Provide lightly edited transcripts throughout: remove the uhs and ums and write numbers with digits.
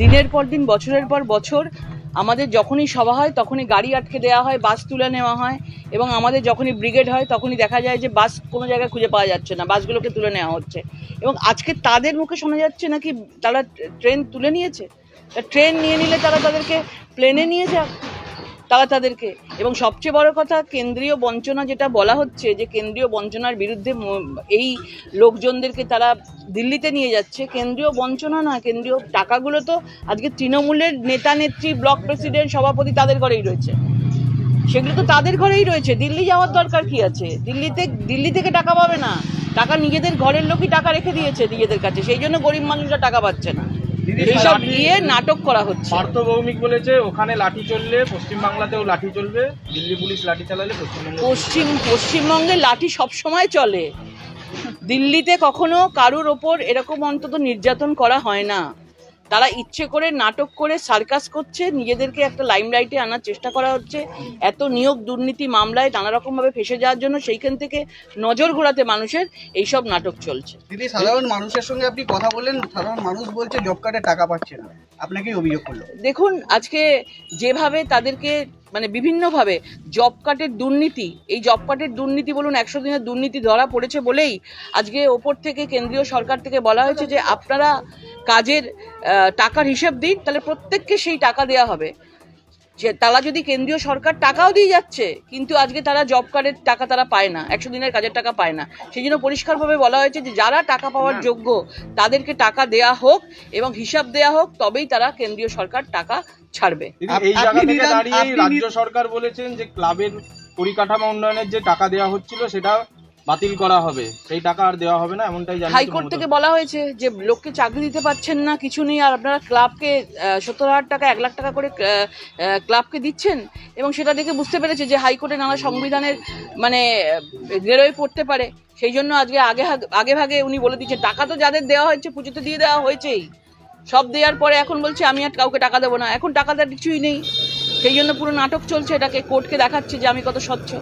দিনের পর দিন বছরের পর বছর আমাদের যখনই সভা হয় তখনই গাড়ি আটকে দেওয়া হয়, বাস তুলে নেওয়া হয়, এবং আমাদের যখনই ব্রিগেড হয় তখনই দেখা যায় যে বাস কোনো জায়গায় খুঁজে পাওয়া যাচ্ছে না, বাসগুলোকে তুলে নেওয়া হচ্ছে। এবং আজকে তাদের মুখে শোনা যাচ্ছে নাকি তারা ট্রেন তুলে নিয়েছে। ট্রেন নিয়ে নিলে তারা তাদেরকে প্লেনে নিয়ে যাক তাদেরকে। এবং সবচেয়ে বড় কথা, কেন্দ্রীয় বঞ্চনা যেটা বলা হচ্ছে, যে কেন্দ্রীয় বঞ্চনার বিরুদ্ধে এই লোকজনদেরকে তারা দিল্লিতে নিয়ে যাচ্ছে, কেন্দ্রীয় বঞ্চনা না, কেন্দ্রীয় টাকাগুলো তো আজকে তৃণমূলের নেতা নেত্রী, ব্লক প্রেসিডেন্ট, সভাপতি তাদের ঘরেই রয়েছে, সেগুলো তো তাদের ঘরেই রয়েছে। দিল্লি যাওয়ার দরকার কি আছে? দিল্লি থেকে টাকা পাবে না, টাকা নিজেদের ঘরের লোকই টাকা রেখে দিয়েছে নিজেদের কাছে, সেই জন্য গরিব মানুষরা টাকা পাচ্ছে না। এইসব নিয়ে নাটক করা হচ্ছে। পার্থ ভৌমিক বলেছে ওখানে লাঠি চললে পশ্চিমবাংলাতেও লাঠি চলবে, দিল্লি পুলিশ লাঠি চালালে পশ্চিমবঙ্গে লাঠি সবসময় চলে। দিল্লিতে কখনো কারুর ওপর এরকম অন্তত নির্যাতন করা হয় না। তারা ইচ্ছে করে নাটক করে সার্কাস করছে, নিজেদেরকে একটা লাইমলাইটে আনার চেষ্টা করা হচ্ছে। এত নিয়োগ দুর্নীতি মামলায় নানা রকম ভাবে ফেসে যাওয়ার জন্য সেইখান থেকে নজর ঘোরাতে মানুষের এইসব নাটক চলছে। দিদি, সাধারণ মানুষের সঙ্গে আপনি কথা বললেন, সাধারণ মানুষ বলছে জব কার্ডে টাকা পাচ্ছে না, আপনাকে অভিযোগ করলো। দেখুন, আজকে যেভাবে তাদেরকে মানে বিভিন্নভাবে জব কার্ডের দুর্নীতি, এই জব কার্ডের দুর্নীতি বলুন, 100 দিনের দুর্নীতি ধরা পড়েছে বলেই আজকে ওপর থেকে কেন্দ্রীয় সরকার থেকে বলা হয়েছে যে আপনারা কাজের টাকার হিসেব দিন, তাহলে প্রত্যেককে সেই টাকা দেওয়া হবে। যে তারা যদি কেন্দ্রীয় সরকার টাকাও দিয়ে যাচ্ছে, কিন্তু আজকে তারা জব কার্ডের টাকা তারা পায় না, 100 দিনের কাজের টাকা পায় না। সেই জন্য পরিষ্কারভাবে বলা হয়েছে যে যারা টাকা পাওয়ার যোগ্য তাদেরকে টাকা দেয়া হোক এবং হিসাব দেয়া হোক, তবেই তারা কেন্দ্রীয় সরকার টাকা ছাড়বে। এই জায়গা থেকে দাঁড়িয়ে রাজ্য সরকার বলেছেন যে ক্লাবের পরিকাঠামো উন্নয়নের যে টাকা দেওয়া হচ্ছিল সেটা বাতিল করা হবে, সেই টাকা আর দেওয়া হবে না, এমনটাই জানিয়েছে। হাইকোর্ট থেকে বলা হয়েছে যে লোককে চাকরি দিতে পারছেন না, কিছু নেই, আর আপনারা ক্লাবকে 70,000 টাকা 1 লাখ টাকা করে ক্লাবকে দিচ্ছেন। এবং সেটা দেখে বুঝতে পেরেছে যে হাইকোর্টে নানা সংবিধানের মানে গেরোয় পড়তে পারে, সেই জন্য আজকে আগে ভাগে উনি বলে দিচ্ছেন টাকা তো যাদের দেওয়া হয়েছে পুজোতে দিয়ে দেওয়া হয়েছেই, সব দেওয়ার পরে এখন বলছে আমি আর কাউকে টাকা দেবো না। এখন টাকা দেওয়ার কিছুই নেই, সেই জন্য পুরো নাটক চলছে, এটাকে কোর্টকে দেখাচ্ছে যে আমি কত স্বচ্ছ।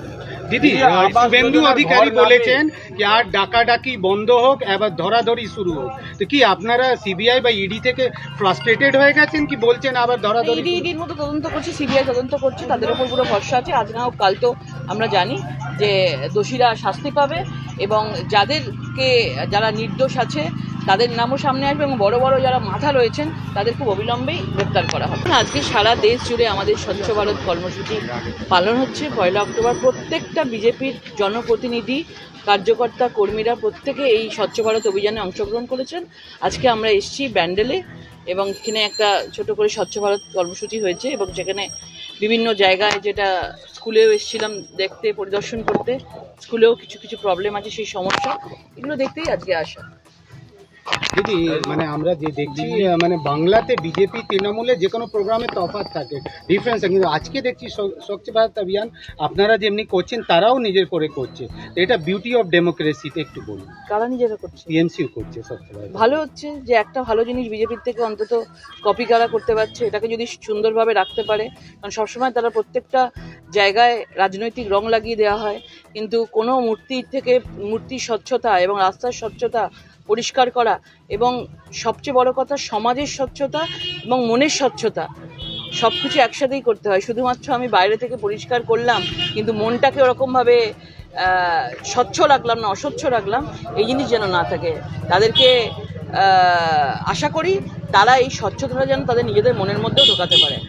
দিদি, শুভেন্দু অধিকারী বলেছেন যে আর ডাকাডাকি বন্ধ হোক, এবার ধরাধরি শুরু হোক। তো কি আপনারা সিবিআই বা ইডি থেকে ফ্রাস্ট্রেটেড হয়ে গেছেন, কি বলছেন আবার ধরাধরি? ইডির মতো তদন্ত করছে, সিবিআই তদন্ত করছে, তাদের উপর পুরো ভরসা আছে। আজ না হোক কাল তো আমরা জানি যে দোষীরা শাস্তি পাবে, এবং যারা নির্দোষ আছে তাদের নামও সামনে আসবে, এবং বড় বড় যারা মাথা রয়েছেন তাদের খুব অবিলম্বেই গ্রেপ্তার করা হবে। আজকে সারা দেশ জুড়ে আমাদের স্বচ্ছ ভারত কর্মসূচি পালন হচ্ছে। 1 অক্টোবর প্রত্যেকটা বিজেপির জনপ্রতিনিধি, কার্যকর্তা, কর্মীরা প্রত্যেকে এই স্বচ্ছ ভারত অভিযানে অংশগ্রহণ করেছেন। আজকে আমরা এসেছি ব্যান্ডেলে, এবং এখানে একটা ছোট করে স্বচ্ছ ভারত কর্মসূচি হয়েছে, এবং সেখানে বিভিন্ন জায়গায়, যেটা স্কুলেও এসেছিলাম দেখতে, পরিদর্শন করতে, স্কুলেও কিছু কিছু প্রবলেম আছে, সেই সমস্যা এগুলো দেখতেই আজকে আসা। দিদি, মানে আমরা যে দেখছি মানে বাংলাতে বিজেপি তৃণমূলে যে কোনো প্রোগ্রামে তফাৎ থাকে, ডিফারেন্স থাকে, কিন্তু আজকে দেখছি স্বচ্ছ ভারত অভিযান আপনারা যেমনি করছেন তারাও নিজের করে করছে। এটা বিউটি অফ ডেমোক্রেসিতে একটু বলুন। কারা নিজেরা করছে? টিএমসিও করছে স্বচ্ছ ভারত। ভালো হচ্ছে যে একটা ভালো জিনিস বিজেপির থেকে অন্তত কপি করা করতে পারছে, এটাকে যদি সুন্দরভাবে রাখতে পারে। কারণ সবসময় তারা প্রত্যেকটা জায়গায় রাজনৈতিক রং লাগিয়ে দেওয়া হয়, কিন্তু কোনো মূর্তির স্বচ্ছতা এবং রাস্তার স্বচ্ছতা পরিষ্কার করা, এবং সবচেয়ে বড় কথা সমাজের স্বচ্ছতা এবং মনের স্বচ্ছতা, সব কিছু একসাথেই করতে হয়। শুধুমাত্র আমি বাইরে থেকে পরিষ্কার করলাম কিন্তু মনটাকে ওরকমভাবে স্বচ্ছ রাখলাম না, অস্বচ্ছ রাখলাম, এই জিনিস যেন না থাকে। তাদেরকে আশা করি তারা এই স্বচ্ছতাটা যেন তাদের নিজেদের মনের মধ্যেও ঢোকাতে পারে।